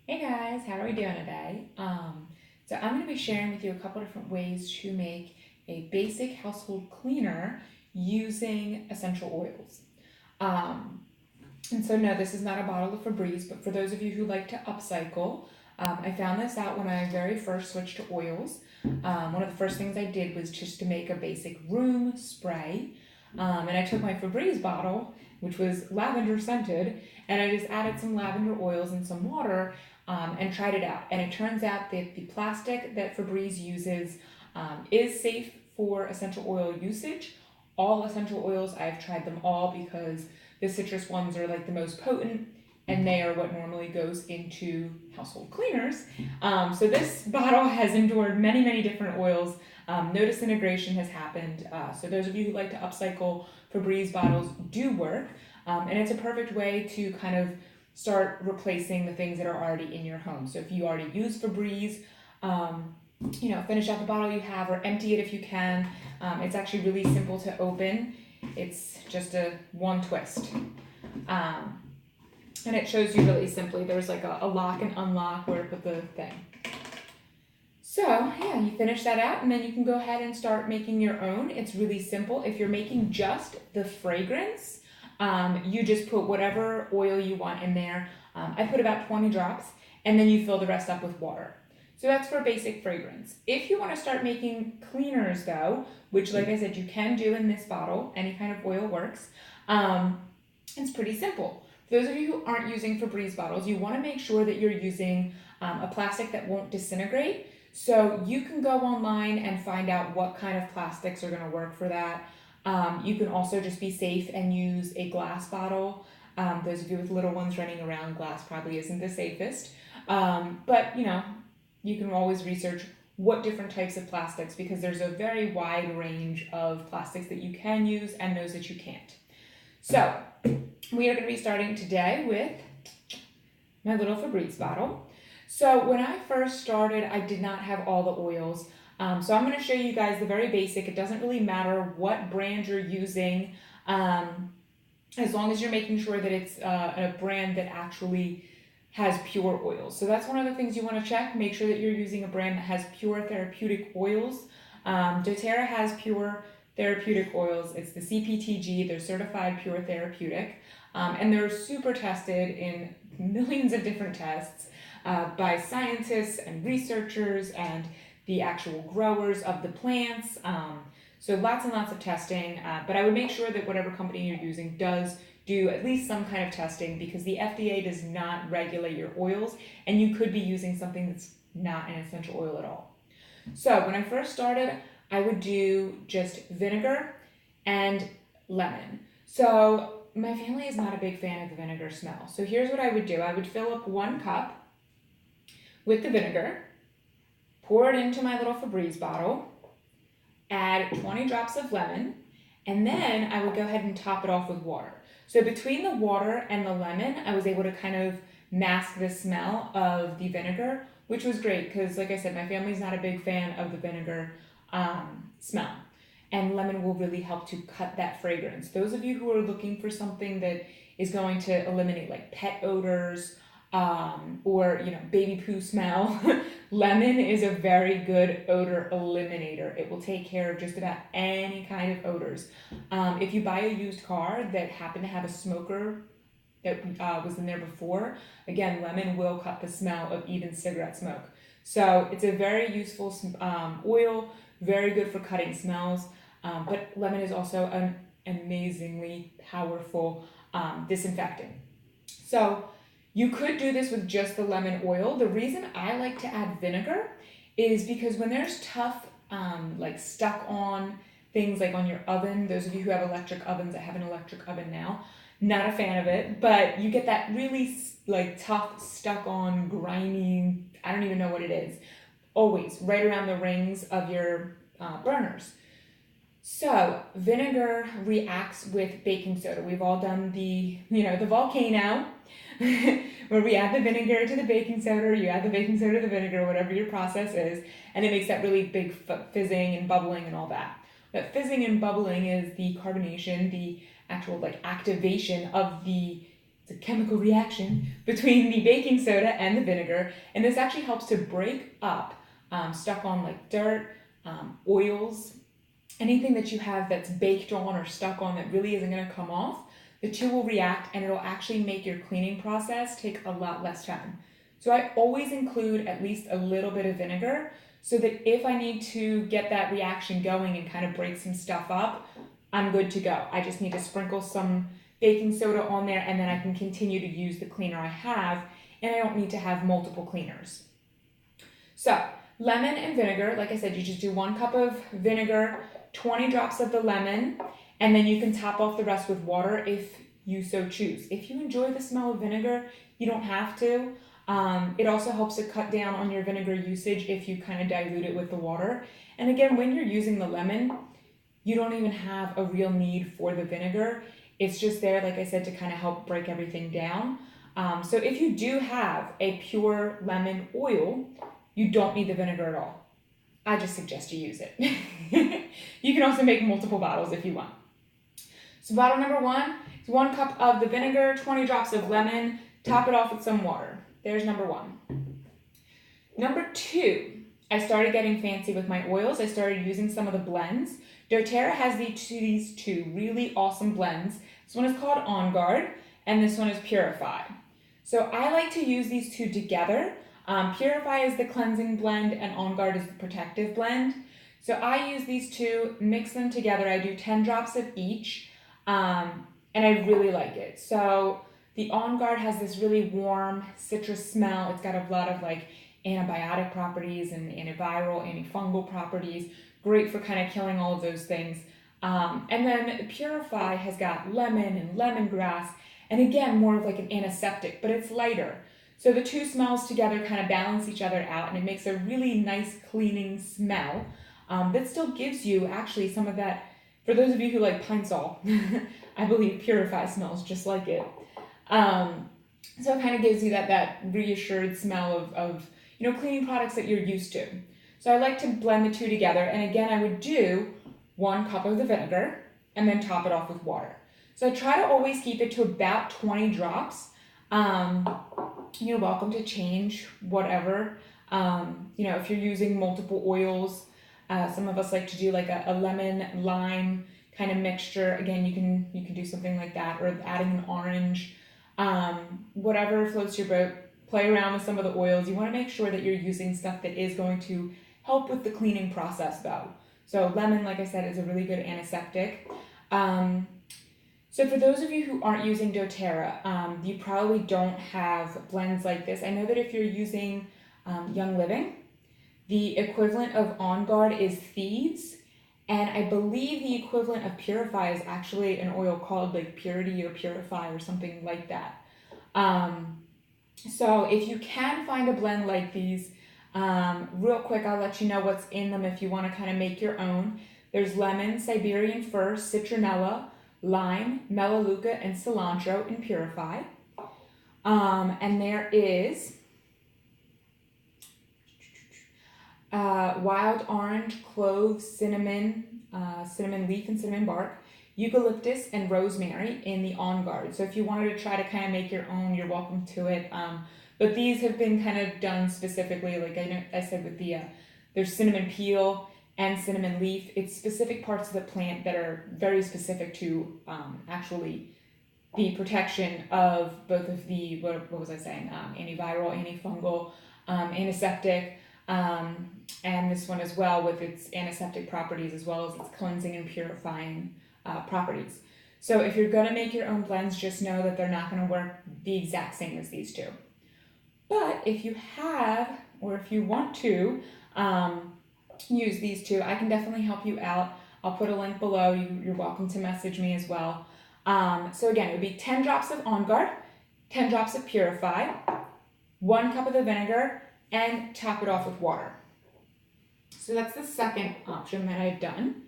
Hey guys, how are we doing today? So I'm going to be sharing with you a couple different ways to make a basic household cleaner using essential oils. Um, and so no, this is not a bottle of Febreze, but for those of you who like to upcycle, I found this out when I very first switched to oils. One of the first things I did was just to make a basic room spray. And I took my Febreze bottle, which was lavender scented, and I just added some lavender oils and some water and tried it out. And it turns out that the plastic that Febreze uses is safe for essential oil usage. All essential oils, I've tried them all because the citrus ones are like the most potent and they are what normally goes into household cleaners. So this bottle has endured many, many different oils. No disintegration has happened. So those of you who like to upcycle Febreze bottles do work. And it's a perfect way to kind of start replacing the things that are already in your home. So if you already use Febreze, finish out the bottle you have or empty it if you can. It's actually really simple to open. It's just a one twist. And it shows you really simply. There's like a lock and unlock where to put the thing. So yeah, you finish that out and then you can go ahead and start making your own. It's really simple. If you're making just the fragrance, you just put whatever oil you want in there. I put about 20 drops and then you fill the rest up with water. So that's for basic fragrance. If you want to start making cleaners though, which like I said, you can do in this bottle, any kind of oil works, it's pretty simple. For those of you who aren't using Febreze bottles, you want to make sure that you're using a plastic that won't disintegrate. So you can go online and find out what kind of plastics are going to work for that. You can also just be safe and use a glass bottle. Those of you with little ones running around, glass probably isn't the safest. But you can always research what different types of plastics because there's a very wide range of plastics that you can use and those that you can't. So we are going to be starting today with my little Febreze bottle. So when I first started, I did not have all the oils. So I'm going to show you guys the very basic. It doesn't really matter what brand you're using, as long as you're making sure that it's a brand that actually has pure oils. So that's one of the things you want to check. Make sure that you're using a brand that has pure therapeutic oils. doTERRA has pure therapeutic oils. It's the CPTG. They're certified pure therapeutic. And they're super tested in millions of different tests by scientists and researchers and the actual growers of the plants. So lots and lots of testing, but I would make sure that whatever company you're using does do at least some kind of testing because the FDA does not regulate your oils and you could be using something that's not an essential oil at all. So when I first started, I would do just vinegar and lemon. So my family is not a big fan of the vinegar smell. So here's what I would do. I would fill up 1 cup with the vinegar, pour it into my little Febreze bottle, add 20 drops of lemon, and then I would go ahead and top it off with water. So between the water and the lemon, I was able to kind of mask the smell of the vinegar, which was great because, like I said, my family's not a big fan of the vinegar smell. And lemon will really help to cut that fragrance. Those of you who are looking for something that is going to eliminate like pet odors or baby poo smell, lemon is a very good odor eliminator. It will take care of just about any kind of odors. If you buy a used car that happened to have a smoker that was in there before, again, lemon will cut the smell of even cigarette smoke. So it's a very useful oil, very good for cutting smells, but lemon is also an amazingly powerful disinfectant. So you could do this with just the lemon oil. The reason I like to add vinegar is because when there's tough, like stuck on things like on your oven, those of you who have electric ovens, I have an electric oven now, not a fan of it, but you get that really like tough, stuck on, grimy, I don't even know what it is, always right around the rings of your burners. So vinegar reacts with baking soda. We've all done the volcano where we add the vinegar to the baking soda, or you add the baking soda to the vinegar, whatever your process is, and it makes that really big fizzing and bubbling and all that. But fizzing and bubbling is the carbonation, the actual like activation of the it's a chemical reaction between the baking soda and the vinegar, and this actually helps to break up stuck on like dirt, oils, anything that you have that's baked on or stuck on that really isn't going to come off. The two will react and it'll actually make your cleaning process take a lot less time. So I always include at least a little bit of vinegar so that if I need to get that reaction going and kind of break some stuff up, I'm good to go. I just need to sprinkle some baking soda on there and then I can continue to use the cleaner I have, and I don't need to have multiple cleaners. So lemon and vinegar, like I said, you just do 1 cup of vinegar, 20 drops of the lemon, and then you can top off the rest with water if you so choose. If you enjoy the smell of vinegar, you don't have to. It also helps to cut down on your vinegar usage if you kind of dilute it with the water. And again, when you're using the lemon, you don't even have a real need for the vinegar. It's just there, like I said, to kind of help break everything down. So if you do have a pure lemon oil, you don't need the vinegar at all. I just suggest you use it. You can also make multiple bottles if you want. So bottle number 1 is 1 cup of the vinegar, 20 drops of lemon, top it off with some water. There's number 1. Number 2, I started getting fancy with my oils. I started using some of the blends. doTERRA has these two really awesome blends. This one is called OnGuard, and this one is Purify. So I like to use these two together. Purify is the cleansing blend, and OnGuard is the protective blend. So I use these two, mix them together. I do 10 drops of each, and I really like it. So the OnGuard has this really warm citrus smell. It's got a lot of like antibiotic properties and antiviral, antifungal properties. Great for kind of killing all of those things. And then Purify has got lemon and lemongrass, and again, more of like an antiseptic, but it's lighter. So the two smells together kind of balance each other out, and it makes a really nice cleaning smell that still gives you actually some of that. For those of you who like Pine Sol, I believe Purify smells just like it. So it kind of gives you that reassured smell of cleaning products that you're used to. So I like to blend the two together, and again, I would do 1 cup of the vinegar and then top it off with water. So I try to always keep it to about 20 drops. You're welcome to change whatever. If you're using multiple oils, some of us like to do like a lemon lime kind of mixture. Again, you can do something like that, or adding an orange, whatever floats your boat. Play around with some of the oils. You want to make sure that you're using stuff that is going to help with the cleaning process though. So lemon, like I said, is a really good antiseptic. So for those of you who aren't using doTERRA, you probably don't have blends like this. I know that if you're using Young Living, the equivalent of OnGuard is Thieves, and I believe the equivalent of Purify is actually an oil called like Purity or Purify or something like that. So if you can find a blend like these, real quick, I'll let you know what's in them if you want to kind of make your own. There's lemon, Siberian fir, citronella, lime, melaleuca, and cilantro in Purify. And there is wild orange, cloves, cinnamon, cinnamon leaf and cinnamon bark, eucalyptus, and rosemary in the OnGuard. So if you wanted to try to kind of make your own, you're welcome to it. But these have been kind of done specifically, like I said with the, there's cinnamon peel and cinnamon leaf. It's specific parts of the plant that are very specific to actually the protection of both of the, what was I saying, antiviral, antifungal, antiseptic, and this one as well with its antiseptic properties as well as its cleansing and purifying properties. So if you're going to make your own blends, just know that they're not going to work the exact same as these two. But if you have, or if you want to use these two, I can definitely help you out. I'll put a link below. You're welcome to message me as well. So again, it would be 10 drops of OnGuard, 10 drops of Purify, 1 cup of the vinegar, and top it off with water. So that's the second option that I've done.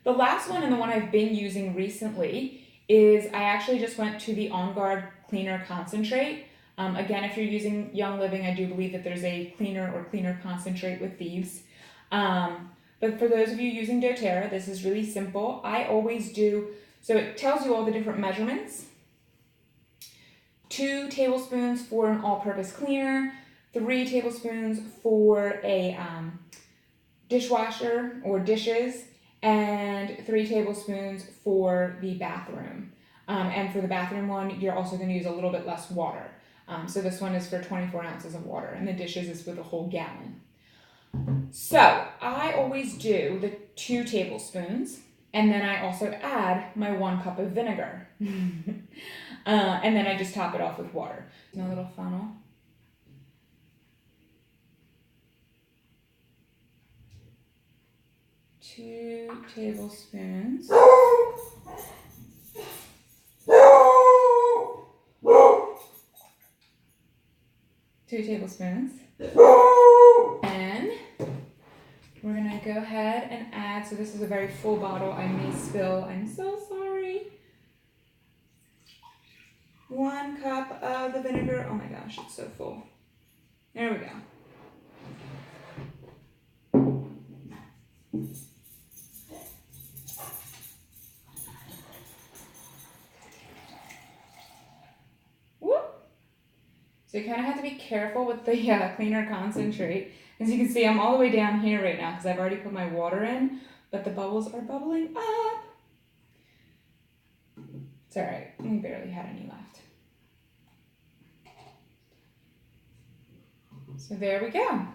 The last one, and the one I've been using recently, is I actually just went to the OnGuard Cleaner Concentrate. Again, if you're using Young Living, I do believe that there's a cleaner or cleaner concentrate with Thieves. But for those of you using doTERRA, this is really simple. I always do, so it tells you all the different measurements. 2 tablespoons for an all-purpose cleaner, 3 tablespoons for a dishwasher or dishes, and 3 tablespoons for the bathroom. And for the bathroom one, you're also going to use a little bit less water. So this one is for 24 ounces of water, and the dishes is for the whole gallon. So I always do the 2 tablespoons, and then I also add my 1 cup of vinegar. And then I just top it off with water. My little funnel. Two tablespoons. 2 tablespoons. And we're gonna go ahead and add, so this is a very full bottle. I may spill, I'm so sorry. 1 cup of the vinegar. Oh my gosh, it's so full. There we go. So you kind of have to be careful with the cleaner concentrate. As you can see, I'm all the way down here right now because I've already put my water in, but the bubbles are bubbling up. It's all right, we barely had any left. So there we go.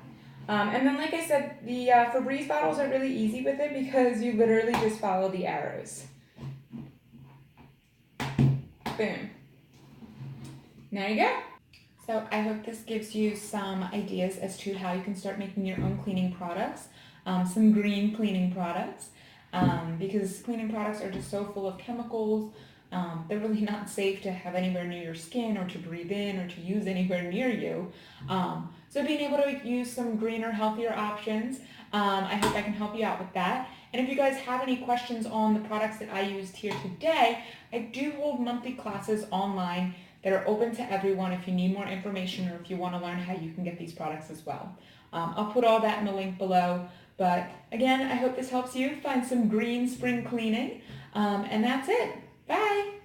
And then like I said, the Febreze bottles are really easy with it because you literally just follow the arrows. Boom. There you go. So I hope this gives you some ideas as to how you can start making your own cleaning products, some green cleaning products, because cleaning products are just so full of chemicals. They're really not safe to have anywhere near your skin or to breathe in or to use anywhere near you. So being able to use some greener, healthier options, I hope I can help you out with that. And if you guys have any questions on the products that I used here today, I do hold monthly classes online that are open to everyone if you need more information or if you want to learn how you can get these products as well. I'll put all that in the link below. But again, I hope this helps you find some green spring cleaning. And that's it. Bye.